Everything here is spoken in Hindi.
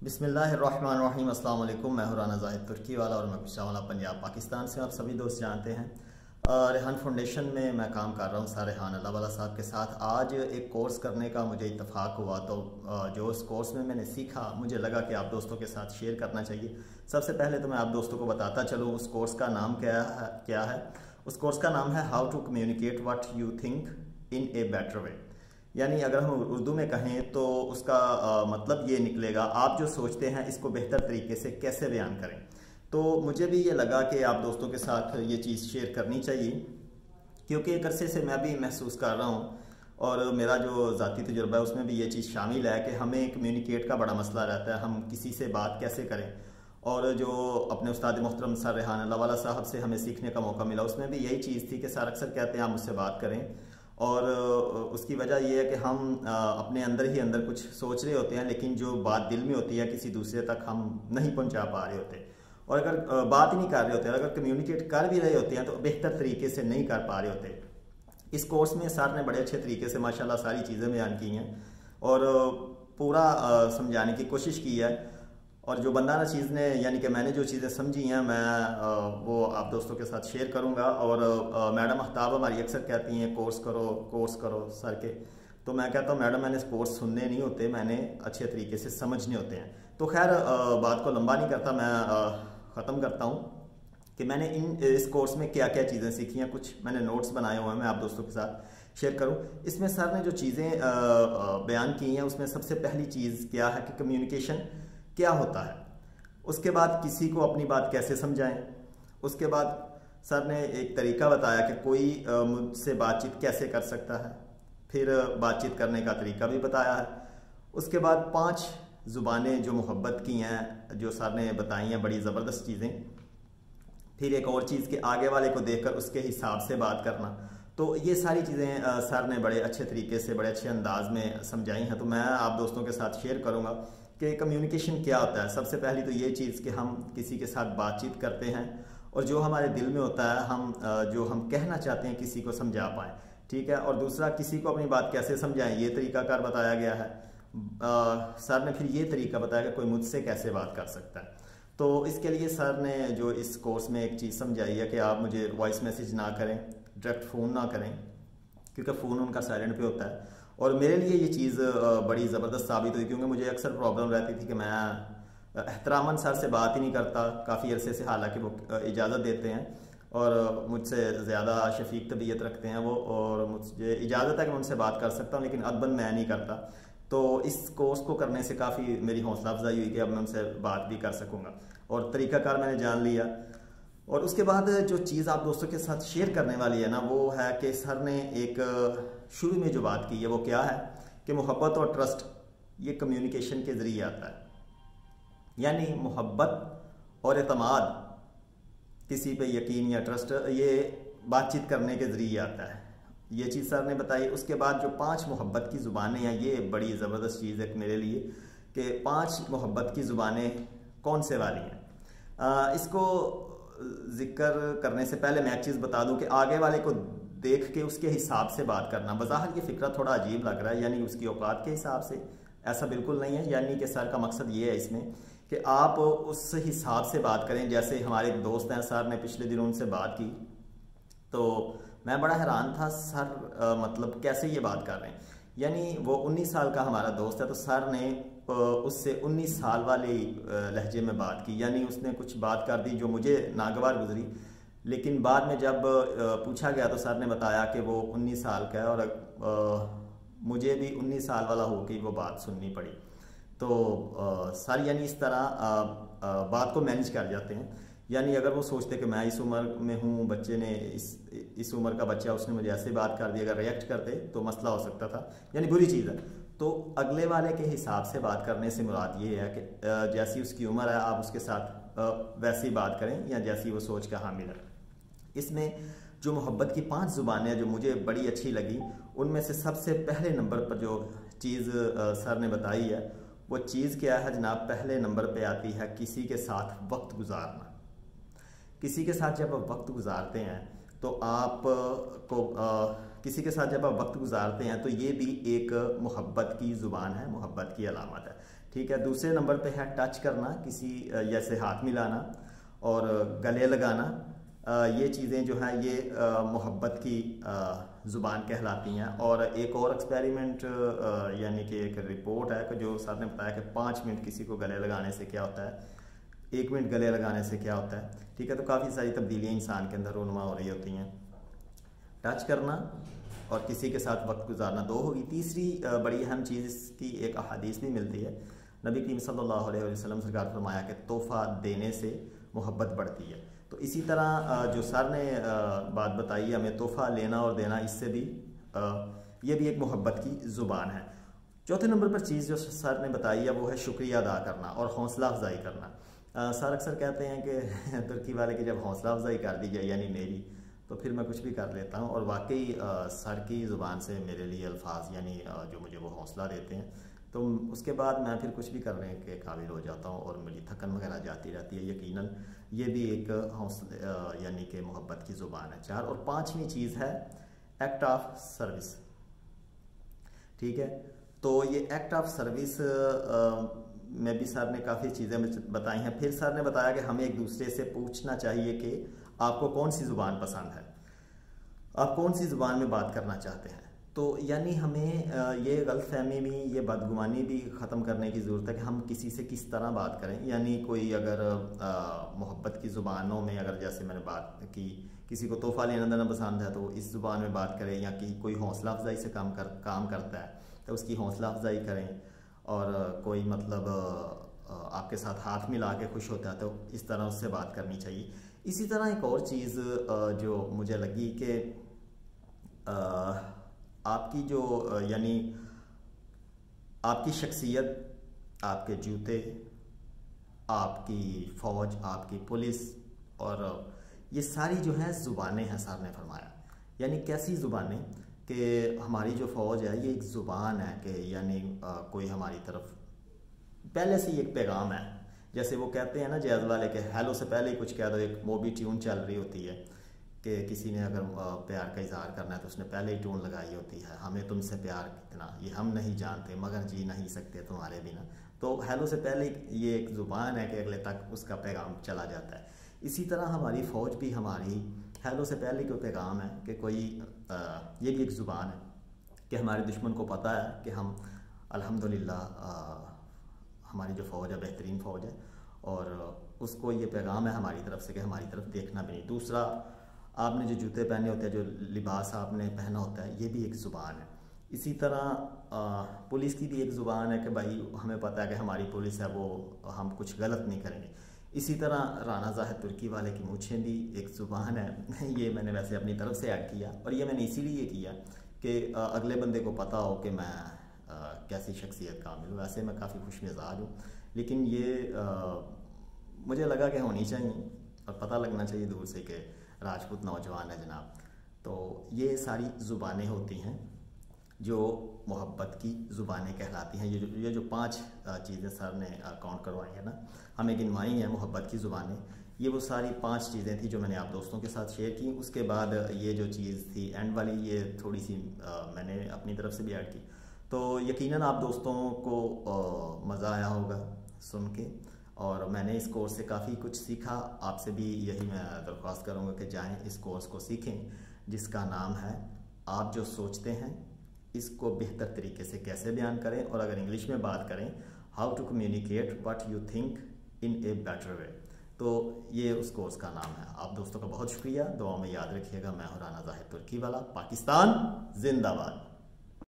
बिस्मिल्लाहिर्रहमानिर्रहीम। अस्सलाम वालेकुम। मैं हूं राना ज़ाहिद तुर्की वाला और मैं पिशावाला पंजाब पाकिस्तान से। आप सभी दोस्त जानते हैं रेहान फाउंडेशन में मैं काम कर रहा हूं सर रेहान अल्लाह वाला साहब के साथ। आज एक कोर्स करने का मुझे इत्तफाक हुआ, तो जो उस कोर्स में मैंने सीखा मुझे लगा कि आप दोस्तों के साथ शेयर करना चाहिए। सबसे पहले तो मैं आप दोस्तों को बताता चलूँ उस कोर्स का नाम क्या है। उस कोर्स का नाम है how to communicate what you think in a better way. यानी अगर हम उर्दू में कहें तो उसका मतलब ये निकलेगा, आप जो सोचते हैं इसको बेहतर तरीके से कैसे बयान करें। तो मुझे भी ये लगा कि आप दोस्तों के साथ ये चीज़ शेयर करनी चाहिए, क्योंकि एक अरसे से मैं भी महसूस कर रहा हूँ और मेरा जो ज़ाती तजुर्बा है उसमें भी ये चीज़ शामिल है कि हमें कम्युनिकेट का बड़ा मसला रहता है, हम किसी से बात कैसे करें। और जो अपने उस्ताद मोहतरम सर रेहान अल्लाह वाला साहब से हमें सीखने का मौका मिला, उसमें भी यही चीज़ थी कि सर अक्सर कहते हैं आप मुझसे बात करें, और उसकी वजह यह है कि हम अपने अंदर ही अंदर कुछ सोच रहे होते हैं, लेकिन जो बात दिल में होती है किसी दूसरे तक हम नहीं पहुंचा पा रहे होते। और अगर बात ही नहीं कर रहे होते, अगर कम्युनिकेट कर भी रहे होते हैं तो बेहतर तरीके से नहीं कर पा रहे होते। इस कोर्स में सर ने बड़े अच्छे तरीके से माशाल्लाह सारी चीज़ें बयान की हैं और पूरा समझाने की कोशिश की है। और जो बंदा ना चीज़ ने, यानी कि मैंने जो चीज़ें समझी हैं मैं वो आप दोस्तों के साथ शेयर करूंगा। और मैडम अहताब हमारी अक्सर कहती हैं कोर्स करो सर के, तो मैं कहता हूँ मैडम मैंने कोर्स सुनने नहीं होते, मैंने अच्छे तरीके से समझने होते हैं। तो खैर बात को लंबा नहीं करता, मैं ख़त्म करता हूँ कि मैंने इस कोर्स में क्या क्या चीज़ें सीखी हैं। कुछ मैंने नोट्स बनाए हुए हैं, मैं आप दोस्तों के साथ शेयर करूँ। इसमें सर ने जो चीज़ें बयान की हैं उसमें सबसे पहली चीज़ क्या है कि कम्युनिकेशन क्या होता है, उसके बाद किसी को अपनी बात कैसे समझाएं, उसके बाद सर ने एक तरीका बताया कि कोई मुझसे बातचीत कैसे कर सकता है, फिर बातचीत करने का तरीका भी बताया है। उसके बाद 5 ज़ुबानें जो मोहब्बत की हैं जो सर ने बताई हैं, बड़ी ज़बरदस्त चीज़ें। फिर एक और चीज़ कि आगे वाले को देखकर उसके हिसाब से बात करना। तो ये सारी चीज़ें सर ने बड़े अच्छे तरीके से, बड़े अच्छे अंदाज में समझाई हैं। तो मैं आप दोस्तों के साथ शेयर करूँगा कि कम्युनिकेशन क्या होता है। सबसे पहली तो ये चीज़ कि हम किसी के साथ बातचीत करते हैं और जो हमारे दिल में होता है हम जो हम कहना चाहते हैं किसी को समझा पाएँ, ठीक है। और दूसरा, किसी को अपनी बात कैसे समझाएं, ये तरीकाकार बताया गया है। सर ने फिर ये तरीका बताया कि कोई मुझसे कैसे बात कर सकता है। तो इसके लिए सर ने जो इस कोर्स में एक चीज़ समझाई है कि आप मुझे वॉइस मैसेज ना करें, डायरेक्ट फ़ोन ना करें, क्योंकि फ़ोन उनका साइलेंट पे होता है। और मेरे लिए ये चीज़ बड़ी ज़बरदस्त साबित हुई, क्योंकि मुझे अक्सर प्रॉब्लम रहती थी कि मैं एहतरामन सर से बात ही नहीं करता काफ़ी अरसे से, हालांकि वो इजाज़त देते हैं और मुझसे ज़्यादा शफीक तबीयत रखते हैं वो, और मुझे इजाज़त है कि मैं उनसे बात कर सकता हूँ, लेकिन अदबन मैं नहीं करता। तो इस कोर्स को करने से काफ़ी मेरी हौसला अफजाई हुई कि अब मैं उनसे बात भी कर सकूँगा और तरीक़ाकार मैंने जान लिया। और उसके बाद जो चीज़ आप दोस्तों के साथ शेयर करने वाली है ना, वो है कि सर ने एक शुरू में जो बात की है वो क्या है कि मोहब्बत और ट्रस्ट ये कम्युनिकेशन के ज़रिए आता है। यानी मोहब्बत और एतमाद, किसी पे यकीन या ट्रस्ट, ये बातचीत करने के ज़रिए आता है। ये चीज़ सर ने बताई। उसके बाद जो 5 मोहब्बत की ज़ुबानें हैं, ये बड़ी ज़बरदस्त चीज़ है मेरे लिए कि 5 मोहब्बत की ज़ुबानें कौन से वाली हैं। इसको जिक्र करने से पहले मैं एक चीज़ बता दूं कि आगे वाले को देख के उसके हिसाब से बात करना, बज़ाहिर ये फ़िक्रा थोड़ा अजीब लग रहा है, यानी उसकी औकात के हिसाब से, ऐसा बिल्कुल नहीं है। यानी कि सर का मकसद ये है इसमें कि आप उस हिसाब से बात करें। जैसे हमारे एक दोस्त हैं, सर ने पिछले दिनों उनसे बात की तो मैं बड़ा हैरान था, सर मतलब कैसे ये बात कर रहे हैं। यानी वो 19 साल का हमारा दोस्त है, तो सर ने उससे 19 साल वाले लहजे में बात की। यानी उसने कुछ बात कर दी जो मुझे नागवार गुजरी, लेकिन बाद में जब पूछा गया तो सर ने बताया कि वो 19 साल का है और मुझे भी 19 साल वाला होकर वो बात सुननी पड़ी। तो सर यानी इस तरह बात को मैनेज कर जाते हैं। यानी अगर वो सोचते कि मैं इस उम्र में हूँ, बच्चे ने इस उम्र का बच्चा, उसने मुझे ऐसे बात कर दी, अगर रिएक्ट करते तो मसला हो सकता था, यानी बुरी चीज़ है। तो अगले वाले के हिसाब से बात करने से मुराद ये है कि जैसी उसकी उम्र है आप उसके साथ वैसी बात करें, या जैसी वो सोच का हामिल है। इसमें जो मोहब्बत की 5 ज़ुबानें जो मुझे बड़ी अच्छी लगी, उनमें से सबसे पहले नंबर पर जो चीज़ सर ने बताई है वो चीज़ क्या है जनाब। पहले नंबर पे आती है किसी के साथ वक्त गुजारना। किसी के साथ जब आप वक्त गुजारते हैं तो आप को किसी के साथ जब आप वक्त गुजारते हैं तो ये भी एक मोहब्बत की ज़ुबान है, मोहब्बत की अलामत है, ठीक है। दूसरे नंबर पे है टच करना, किसी जैसे हाथ मिलाना और गले लगाना। ये चीज़ें जो हैं ये मोहब्बत की ज़ुबान कहलाती हैं। और एक और एक्सपेरिमेंट यानी कि एक रिपोर्ट है कि जो सर ने बताया कि 5 मिनट किसी को गले लगाने से क्या होता है, 1 मिनट गले लगाने से क्या होता है, ठीक है। तो काफ़ी सारी तब्दीलियाँ इंसान के अंदर रोनुमा हो रही होती हैं। टच करना और किसी के साथ वक्त गुजारना 2 होगी। तीसरी बड़ी अहम चीज़ की एक अहादीस भी मिलती है। नबी करीम सल्लल्लाहु अलैहि वसल्लम सरकार फरमाया कि तोहफ़ा देने से मोहब्बत बढ़ती है। तो इसी तरह जो सर ने बात बताई हमें तोहफ़ा लेना और देना, इससे भी ये भी एक मोहब्बत की ज़ुबान है। चौथे नंबर पर चीज़ जो सर ने बताई है वो है शुक्रिया अदा करना और हौसला अफजाई करना। सर अक्सर कहते हैं कि तुर्की वाले की जब हौसला अफजाई कर दी जाए यानी मेरी, तो फिर मैं कुछ भी कर लेता हूँ। और वाकई सर की ज़ुबान से मेरे लिए अल्फाज यानी जो मुझे वो हौसला देते हैं, तो उसके बाद मैं फिर कुछ भी करने के काबिल हो जाता हूँ और मेरी थकन वगैरह जाती रहती है। यकीनन ये भी एक हौसला यानी कि मोहब्बत की ज़ुबान है। 4 और 5वीं चीज़ है एक्ट ऑफ सर्विस, ठीक है। तो ये एक्ट ऑफ सर्विस में भी सर ने काफ़ी चीज़ें बताई हैं। फिर सर ने बताया कि हमें एक दूसरे से पूछना चाहिए कि आपको कौन सी ज़ुबान पसंद है, आप कौन सी ज़ुबान में बात करना चाहते हैं। तो यानी हमें ये गलतफहमी भी, ये बदगुमानी भी ख़त्म करने की ज़रूरत है कि हम किसी से किस तरह बात करें। यानी कोई अगर मोहब्बत की ज़ुबानों में अगर जैसे मैंने बात की, किसी को तोहफ़ा लेना देना पसंद है तो इस ज़ुबान में बात करें, या कि कोई हौसला अफजाई से काम करता है तो उसकी हौसला अफजाई करें। और कोई मतलब आपके साथ हाथ मिला के खुश होता है तो इस तरह उससे बात करनी चाहिए। इसी तरह एक और चीज़ जो मुझे लगी कि आपकी जो यानी आपकी शख्सियत, आपके जूते, आपकी फ़ौज, आपकी पुलिस, और ये सारी जो है ज़ुबानें हैं सर ने फरमाया। यानी कैसी ज़ुबानें कि हमारी जो फ़ौज है ये एक ज़ुबान है कि यानी कोई हमारी तरफ पहले से ही एक पैगाम है। जैसे वो कहते हैं ना जैज़ वाले के हेलो से पहले ही कुछ कह दो, एक मोबी ट्यून चल रही होती है कि किसी ने अगर प्यार का इजहार करना है तो उसने पहले ही ट्यून लगाई होती है, हमें तुमसे प्यार कितना ये हम नहीं जानते मगर जी नहीं सकते तुम्हारे बिना। तो हेलो से पहले ये एक ज़ुबान है कि अगले तक उसका पैगाम चला जाता है। इसी तरह हमारी फ़ौज भी हमारी हेलो से पहले कोई पैगाम है कि कोई ये भी एक ज़ुबान है कि हमारे दुश्मन को पता है कि हम अल्हम्दुलिल्लाह हमारी जो फ़ौज है बेहतरीन फ़ौज है, और उसको ये पैगाम है हमारी तरफ से कि हमारी तरफ देखना भी नहीं। दूसरा, आपने जो जूते पहने होते हैं, जो लिबास आपने पहना होता है, ये भी एक ज़ुबान है। इसी तरह पुलिस की भी एक ज़ुबान है कि भाई हमें पता है कि हमारी पुलिस है वो हम कुछ गलत नहीं करेंगे। इसी तरह राना ज़ाहिद तुर्की वाले की मूछें भी एक ज़ुबान है। ये मैंने वैसे अपनी तरफ से ऐड किया, और ये मैंने इसीलिए किया कि अगले बंदे को पता हो कि मैं कैसी शख्सियत का हामिल हूँ। वैसे मैं काफ़ी खुश मिजाज हूँ, लेकिन ये मुझे लगा कि होनी चाहिए और पता लगना चाहिए दूर से कि राजपूत नौजवान है जनाब। तो ये सारी ज़ुबानें होती हैं जो मोहब्बत की ज़ुबानें कहलाती हैं। ये जो 5 चीज़ें सर ने काउंट करवाई हैं ना, हमें गिनवाई हैं मोहब्बत की ज़ुबानें, ये वो सारी 5 चीज़ें थी जो मैंने आप दोस्तों के साथ शेयर की। उसके बाद ये जो चीज़ थी एंड वाली, ये थोड़ी सी मैंने अपनी तरफ से भी ऐड की। तो यकीनन आप दोस्तों को मज़ा आया होगा सुन के, और मैंने इस कोर्स से काफ़ी कुछ सीखा। आपसे भी यही मैं दरख्वास्त करूँगा कि जाएं इस कोर्स को सीखें, जिसका नाम है आप जो सोचते हैं इसको बेहतर तरीके से कैसे बयान करें, और अगर इंग्लिश में बात करें how to communicate what you think in a better way. तो ये उस कोर्स का नाम है। आप दोस्तों का बहुत शुक्रिया, दुआ में याद रखिएगा। मैं हूं राना ज़ाहिद तुर्की वाला। पाकिस्तान जिंदाबाद।